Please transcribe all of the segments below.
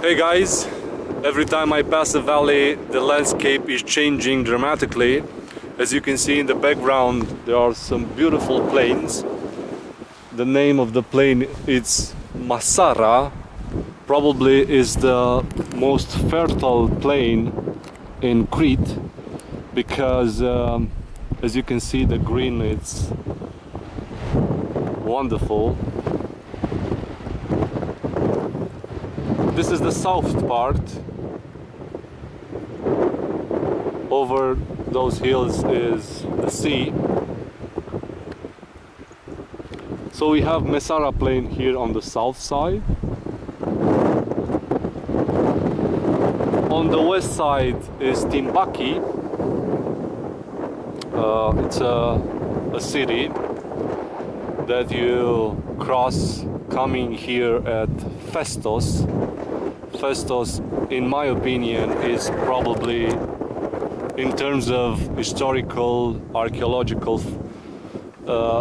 Hey guys, every time I pass a valley the landscape is changing dramatically. As you can see in the background there are some beautiful plains. The name of the plain is Masara, probably is the most fertile plain in Crete because as you can see the green, it's wonderful. This is the south part. Over those hills is the sea. So we have Masara plain here on the south side. On the west side is Timbaki. It's a city that you cross coming here at Festos. Festos, in my opinion, is probably, in terms of historical, archaeological,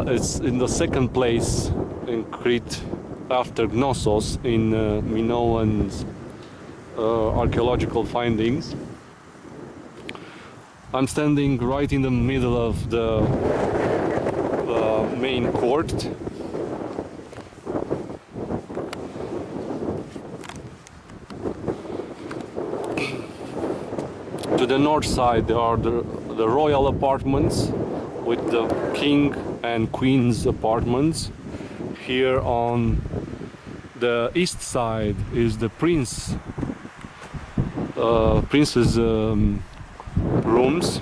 it's in the second place in Crete after Knossos in Minoan's archaeological findings. I'm standing right in the middle of the main court. To the north side there are the royal apartments with the king and queen's apartments. Here on the east side is the prince's rooms.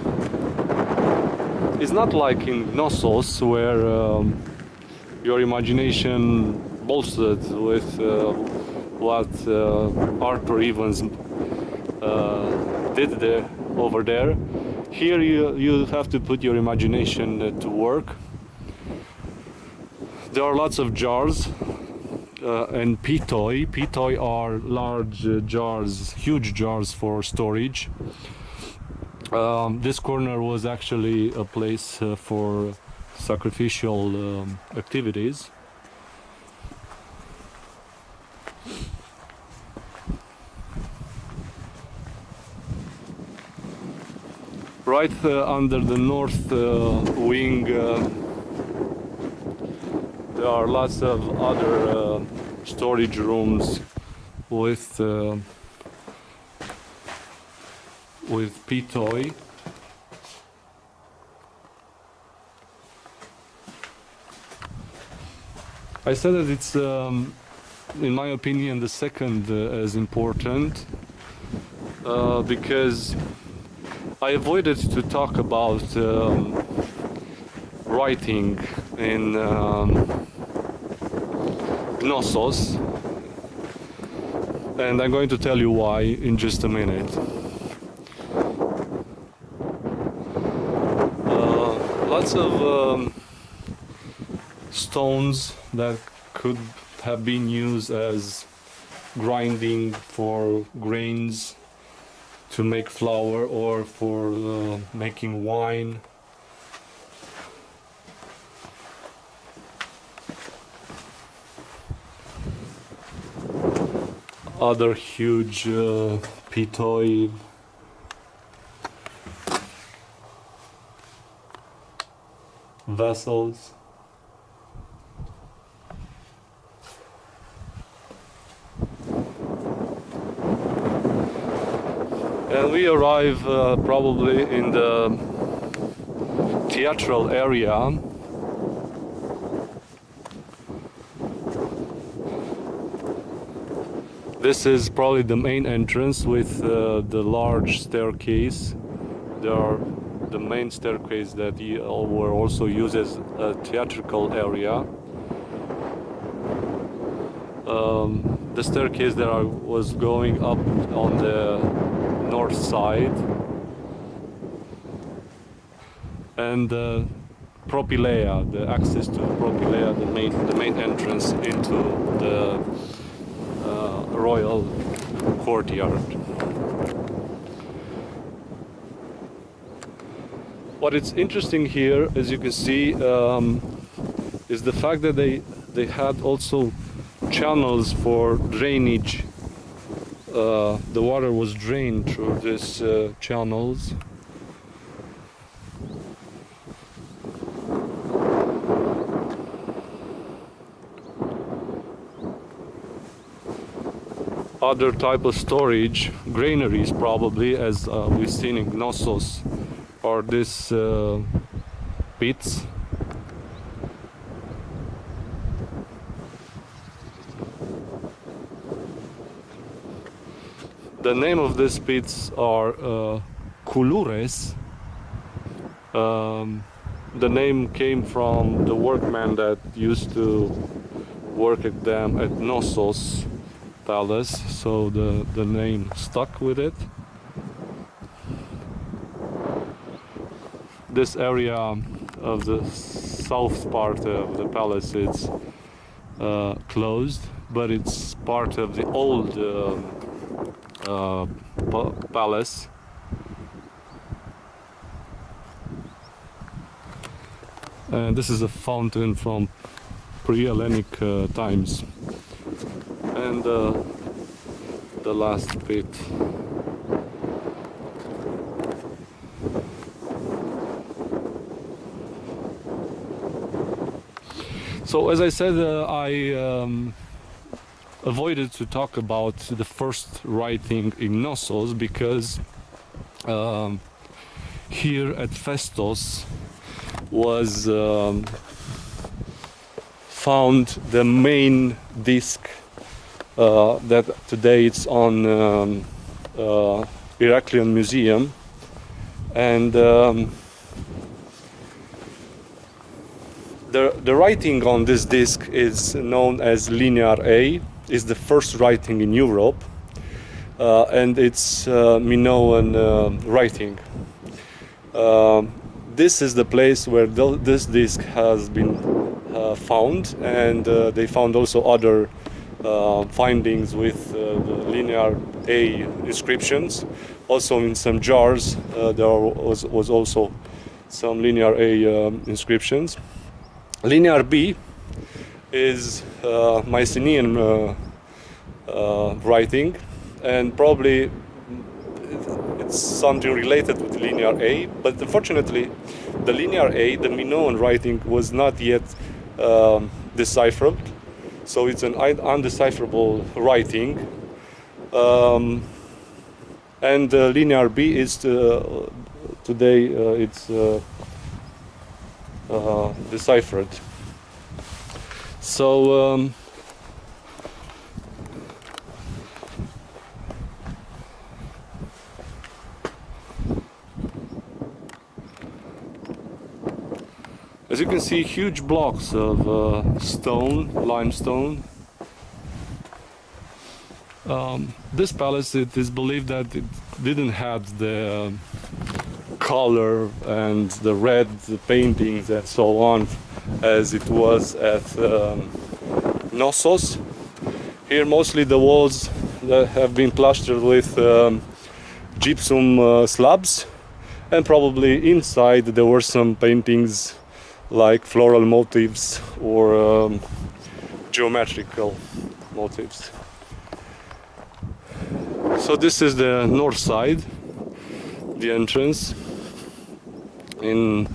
It's not like in Knossos where your imagination bolstered with what Arthur Evans did there over there. Here you have to put your imagination to work. There are lots of jars and pitoi. Pitoi are large jars, huge jars for storage. This corner was actually a place for sacrificial activities. Right under the north wing there are lots of other storage rooms with pitoi. I said that it's in my opinion the second as important because I avoided to talk about writing in Knossos, and I'm going to tell you why in just a minute. Lots of stones that could have been used as grinding for grains to make flour or for making wine. Other huge pitoi vessels. And we arrive probably in the theatral area. This is probably the main entrance with the large staircase. There are the main staircase that were also used as a theatrical area. The staircase that was going up on the north side, and Propylea, the access to Propylea, the main entrance into the royal courtyard. What is interesting here, as you can see, is the fact that they had also channels for drainage the water was drained through these channels. Other type of storage, granaries probably, as we've seen in Knossos, are these pits. The name of these pits are Kulures. The name came from the workmen that used to work at them at Knossos Palace, so the name stuck with it. This area of the south part of the palace is closed, but it's part of the old palace. And this is a fountain from pre-Hellenic times. And the last pit. So as I said, I avoided to talk about the first writing in Knossos because here at Festos was found the main disc that today it's on Heraklion Museum, and the writing on this disc is known as Linear A. Is the first writing in Europe, and it's Minoan writing. This is the place where this disc has been found, and they found also other findings with the Linear A inscriptions. Also in some jars there was also some Linear A inscriptions. Linear B is Mycenaean writing, and probably it's something related with Linear A, but unfortunately the Linear A, the Minoan writing, was not yet deciphered, so it's an undecipherable writing, and Linear B is today it's deciphered. So as you can see, huge blocks of stone, limestone. This palace, it is believed that it didn't have the color and the red paintings and so on as it was at Knossos. Here mostly the walls that have been plastered with gypsum slabs, and probably inside there were some paintings like floral motifs or geometrical motifs. So this is the north side, the entrance in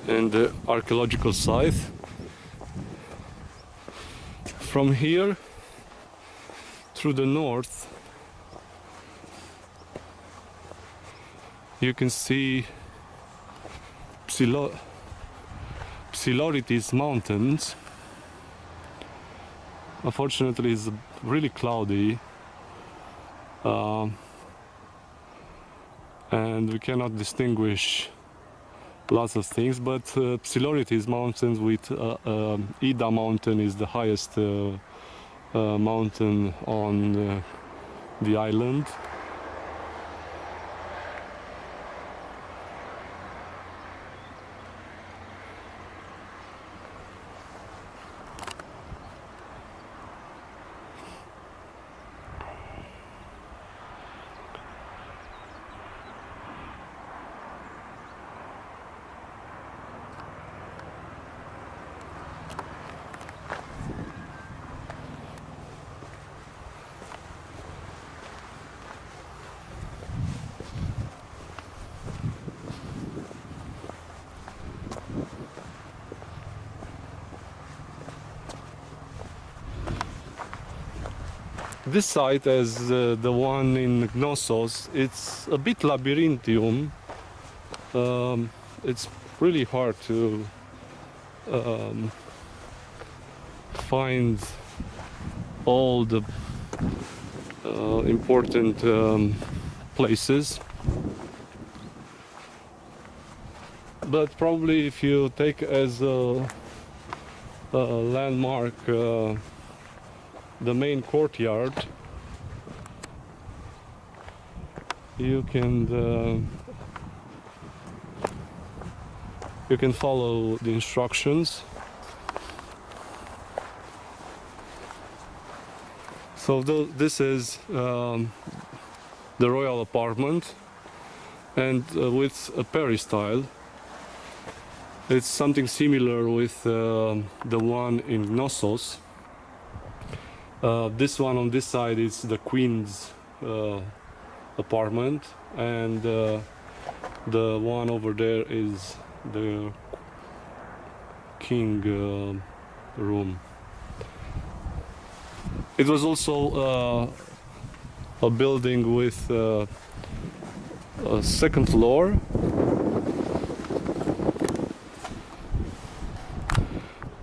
the archaeological site. From here through the north you can see Psiloritis mountains. Unfortunately it's really cloudy and we cannot distinguish lots of things, but Psiloritis mountains with Ida mountain is the highest mountain on the island. This site, as the one in Knossos, it's a bit labyrinthium. It's really hard to find all the important places. But probably if you take as a landmark the main courtyard, you can follow the instructions. So this is the royal apartment, and with a peristyle. It's something similar with the one in Knossos. This one on this side is the queen's apartment, and the one over there is the king room. It was also a building with a second floor.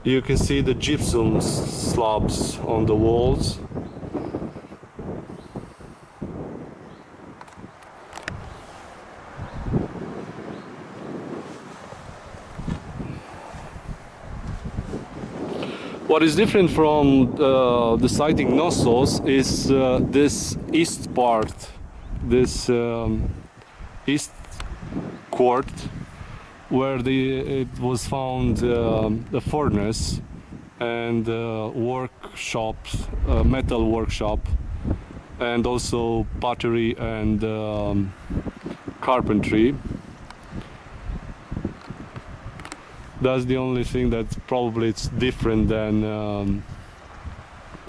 You can see the gypsum slabs on the walls. What is different from the site in Knossos is this east part, this east court, where it was found a furnace and workshops, metal workshop, and also pottery and carpentry. That's the only thing that probably it's different than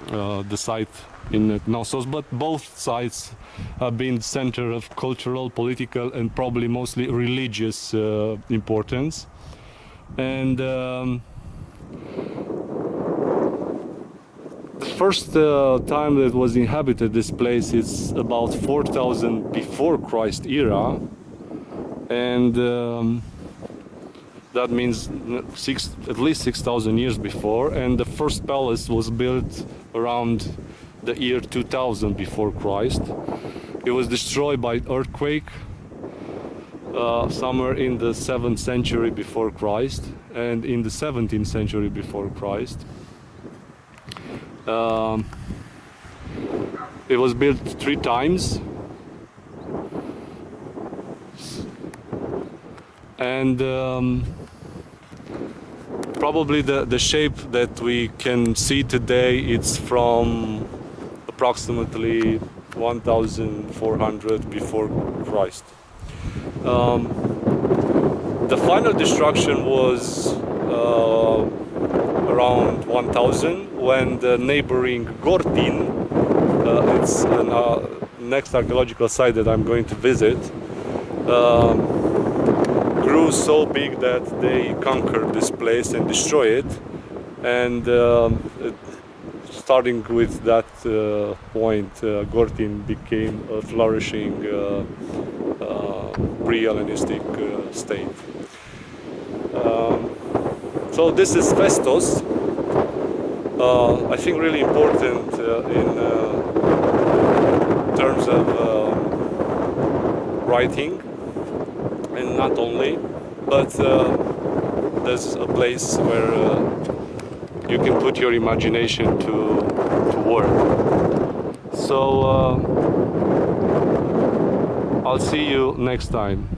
the site in Knossos, but both sites have been center of cultural, political, and probably mostly religious importance. And the first time that was inhabited this place is about 4000 before Christ era, and that means at least 6,000 years before, and the first palace was built around the year 2000 before Christ. It was destroyed by earthquake somewhere in the 7th century before Christ and in the 17th century before Christ. It was built 3 times, and probably the shape that we can see today, it's from approximately 1400 before Christ. The final destruction was around 1000, when the neighboring Gortin, it's a next archaeological site that I'm going to visit, grew so big that they conquered this place and destroyed it, and starting with that point, Gortin became a flourishing pre-Hellenistic state. So this is Festos. I think really important in terms of writing, and not only, but there's a place where you can put your imagination to work. So I'll see you next time.